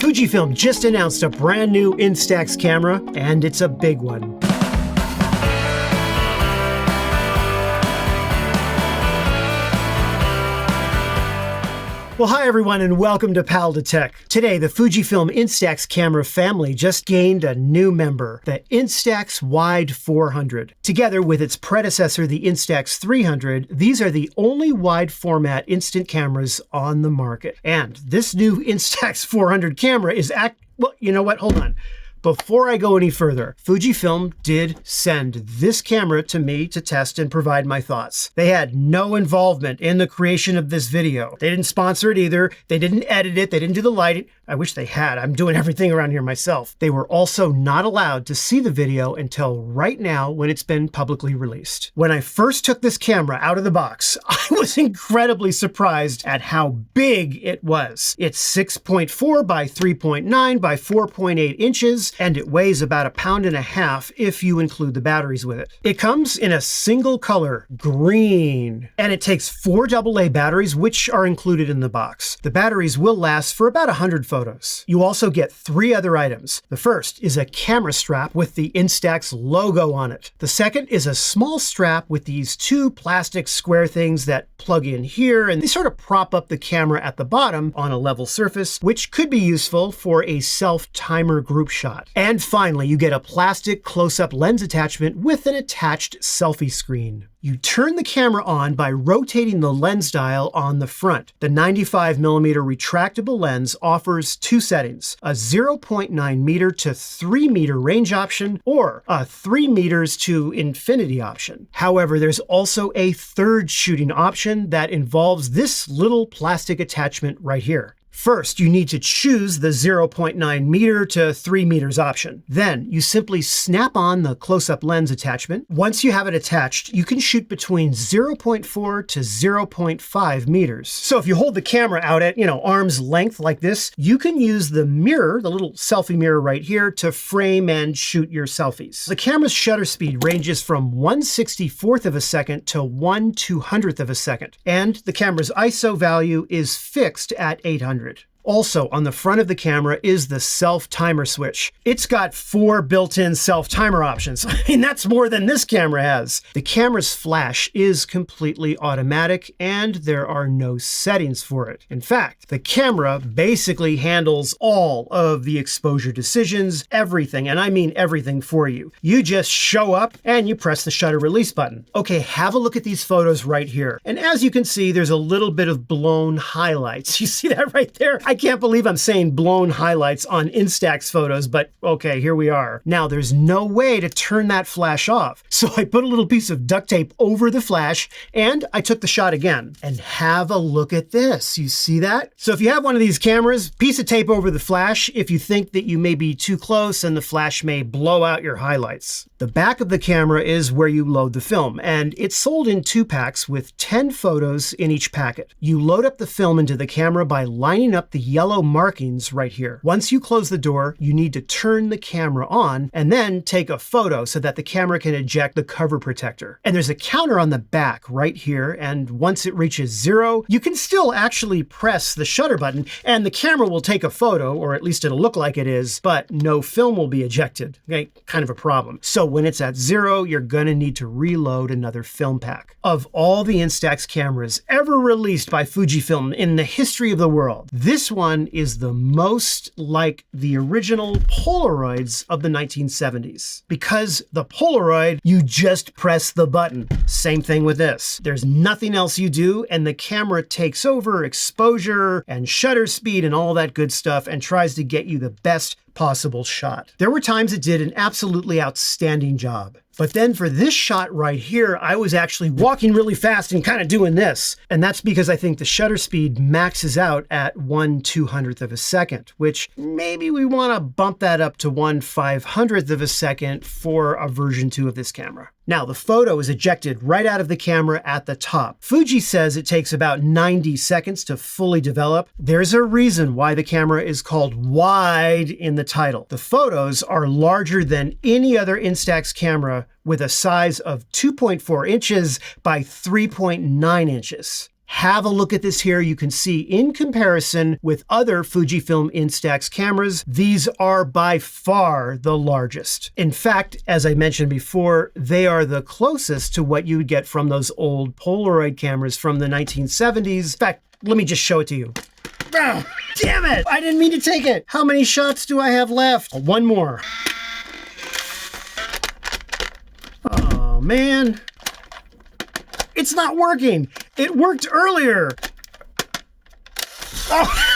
Fujifilm just announced a brand new Instax camera, and it's a big one. Well, hi everyone and welcome to Pal to Tech. Today, the Fujifilm Instax camera family just gained a new member, the Instax Wide 400. Together with its predecessor, the Instax 300, these are the only wide format instant cameras on the market. And this new Instax 400 camera is well, you know what? Hold on. Before I go any further, Fujifilm did send this camera to me to test and provide my thoughts. They had no involvement in the creation of this video. They didn't sponsor it either. They didn't edit it. They didn't do the lighting. I wish they had. I'm doing everything around here myself. They were also not allowed to see the video until right now when it's been publicly released. When I first took this camera out of the box, I was incredibly surprised at how big it was. It's 6.4 by 3.9 by 4.8 inches. And it weighs about 1.5 pounds if you include the batteries with it. It comes in a single color, green, and it takes 4 AA batteries, which are included in the box. The batteries will last for about 100 photos. You also get 3 other items. The first is a camera strap with the Instax logo on it. The second is a small strap with these 2 plastic square things that plug in here, and they sort of prop up the camera at the bottom on a level surface, which could be useful for a self-timer group shot. And finally, you get a plastic close-up lens attachment with an attached selfie screen. You turn the camera on by rotating the lens dial on the front. The 95mm retractable lens offers 2 settings, a 0.9 meter to 3 meter range option or a 3 meters to infinity option. However, there's also a third shooting option that involves this little plastic attachment right here. First, you need to choose the 0.9 meter to 3 meters option. Then, you simply snap on the close-up lens attachment. Once you have it attached, you can shoot between 0.4 to 0.5 meters. So if you hold the camera out at, arm's length like this, you can use the mirror, the little selfie mirror right here, to frame and shoot your selfies. The camera's shutter speed ranges from 1/64th of a second to 1/200th of a second. And the camera's ISO value is fixed at 800. Also, on the front of the camera is the self-timer switch. It's got 4 built-in self-timer options. I mean, that's more than this camera has. The camera's flash is completely automatic, and there are no settings for it. In fact, the camera basically handles all of the exposure decisions, everything, and I mean everything for you. You just show up and you press the shutter release button. Okay, have a look at these photos right here. And as you can see, there's a little bit of blown highlights. You see that right there? I can't believe I'm saying blown highlights on Instax photos, but okay, here we are. Now, there's no way to turn that flash off. So I put a little piece of duct tape over the flash and I took the shot again. And have a look at this. You see that? So if you have one of these cameras, piece of tape over the flash if you think that you may be too close and the flash may blow out your highlights. The back of the camera is where you load the film, and it's sold in 2 packs with 10 photos in each packet. You load up the film into the camera by lining up the yellow markings right here. Once you close the door, you need to turn the camera on and then take a photo so that the camera can eject the cover protector. And there's a counter on the back right here, and once it reaches 0, you can still actually press the shutter button and the camera will take a photo, or at least it'll look like it is, but no film will be ejected. Okay, kind of a problem. So when it's at 0, you're gonna need to reload another film pack. Of all the Instax cameras ever released by Fujifilm in the history of the world, this one is the most like the original Polaroids of the 1970s. Because the Polaroid, you just press the button. Same thing with this. There's nothing else you do, and the camera takes over exposure and shutter speed and all that good stuff and tries to get you the best possible shot. There were times it did an absolutely outstanding job. But then for this shot right here, I was actually walking really fast and kind of doing this. And that's because I think the shutter speed maxes out at 1/200th of a second, which maybe we want to bump that up to 1/500th of a second for a version 2 of this camera. Now, the photo is ejected right out of the camera at the top. Fuji says it takes about 90 seconds to fully develop. There's a reason why the camera is called wide in the title. The photos are larger than any other Instax camera with a size of 2.4 inches by 3.9 inches. Have a look at this here. You can see in comparison with other Fujifilm Instax cameras, these are by far the largest. In fact, as I mentioned before, they are the closest to what you would get from those old Polaroid cameras from the 1970s. In fact, let me just show it to you. Oh, damn it! I didn't mean to take it. How many shots do I have left? One more. Oh, man. It's not working. It worked earlier. Oh.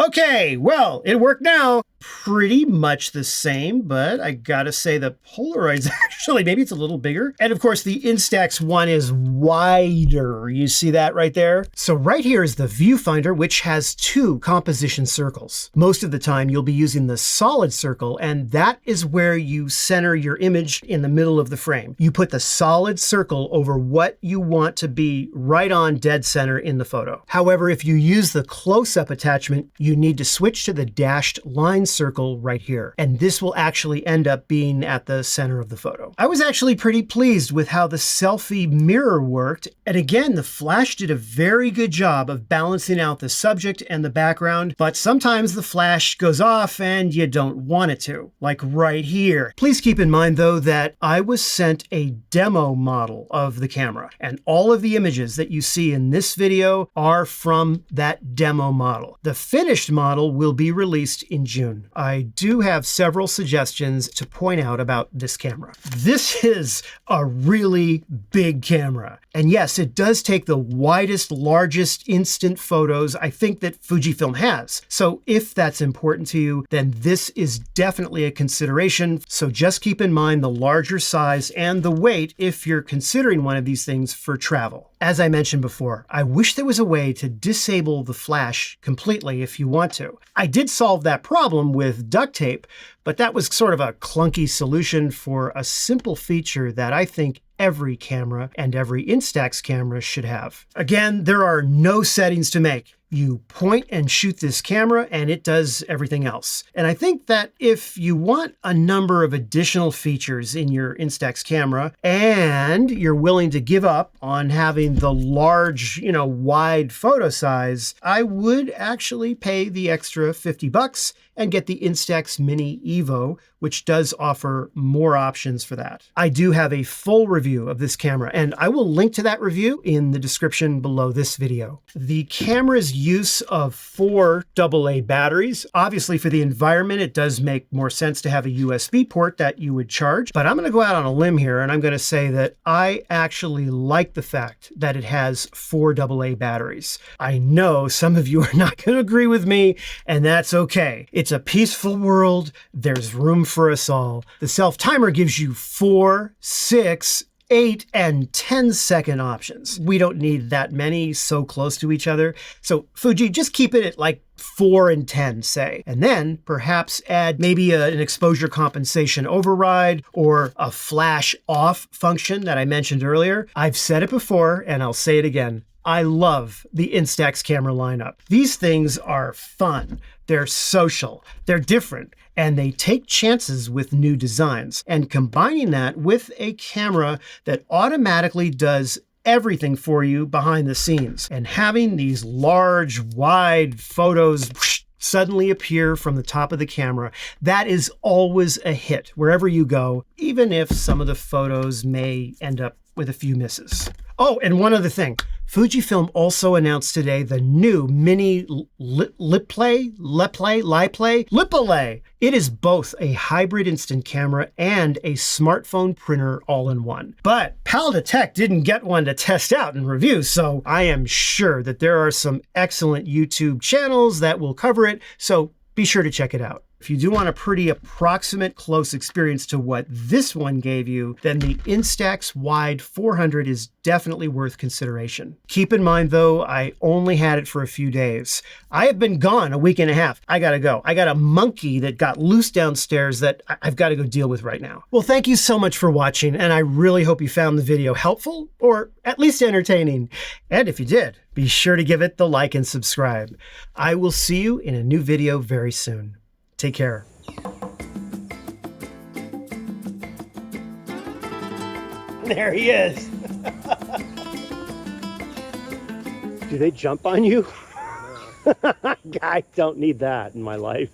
Okay, well, it worked now. Pretty much the same, but I gotta say the Polaroid's actually, maybe it's a little bigger. And of course, the Instax one is wider. You see that right there? So right here is the Viewfinder, which has 2 composition circles. Most of the time, you'll be using the solid circle, and that is where you center your image in the middle of the frame. You put the solid circle over what you want to be right on dead center in the photo. However, if you use the close-up attachment, you need to switch to the dashed line circle right here. And this will actually end up being at the center of the photo. I was actually pretty pleased with how the selfie mirror worked. And again, the flash did a very good job of balancing out the subject and the background, but sometimes the flash goes off and you don't want it to, like right here. Please keep in mind though that I was sent a demo model of the camera, and all of the images that you see in this video are from that demo model. The finished model will be released in June. I do have several suggestions to point out about this camera. This is a really big camera. And yes, it does take the widest, largest instant photos I think that Fujifilm has. So if that's important to you, then this is definitely a consideration. So just keep in mind the larger size and the weight if you're considering one of these things for travel. As I mentioned before, I wish there was a way to disable the flash completely if you want to. I did solve that problem with duct tape, but that was sort of a clunky solution for a simple feature that I think every camera and every Instax camera should have. Again, there are no settings to make. You point and shoot this camera and it does everything else. And I think that if you want a number of additional features in your Instax camera and you're willing to give up on having the large, wide photo size, I would actually pay the extra $50 and get the Instax Mini Evo, which does offer more options for that. I do have a full review of this camera, and I will link to that review in the description below this video. The camera's use of 4 AA batteries, obviously for the environment, it does make more sense to have a USB port that you would charge, but I'm gonna go out on a limb here and I'm gonna say that I actually like the fact that it has 4 AA batteries. I know some of you are not gonna agree with me, and that's okay. It's a peaceful world. There's room for us all. The self timer gives you 4, 6, 8, and 10-second options. We don't need that many so close to each other. So Fuji, just keep it at like 4 and 10, say, and then perhaps add maybe an exposure compensation override or a flash off function that I mentioned earlier. I've said it before and I'll say it again. I love the Instax camera lineup. These things are fun, they're social, they're different, and they take chances with new designs. And combining that with a camera that automatically does everything for you behind the scenes, and having these large, wide photos suddenly appear from the top of the camera, that is always a hit wherever you go, even if some of the photos may end up with a few misses. Oh, and one other thing. Fujifilm also announced today the new mini LiPlay. It is both a hybrid instant camera and a smartphone printer all in one. But Pal2Tech didn't get one to test out and review, so I am sure that there are some excellent YouTube channels that will cover it, so be sure to check it out. If you do want a pretty approximate close experience to what this one gave you, then the Instax Wide 400 is definitely worth consideration. Keep in mind though, I only had it for a few days. I have been gone a week and a half. I gotta go. I got a monkey that got loose downstairs that I've got to go deal with right now. Well, thank you so much for watching, and I really hope you found the video helpful or at least entertaining. And if you did, be sure to give it the like and subscribe. I will see you in a new video very soon. Take care. There he is. Do they jump on you? I don't need that in my life.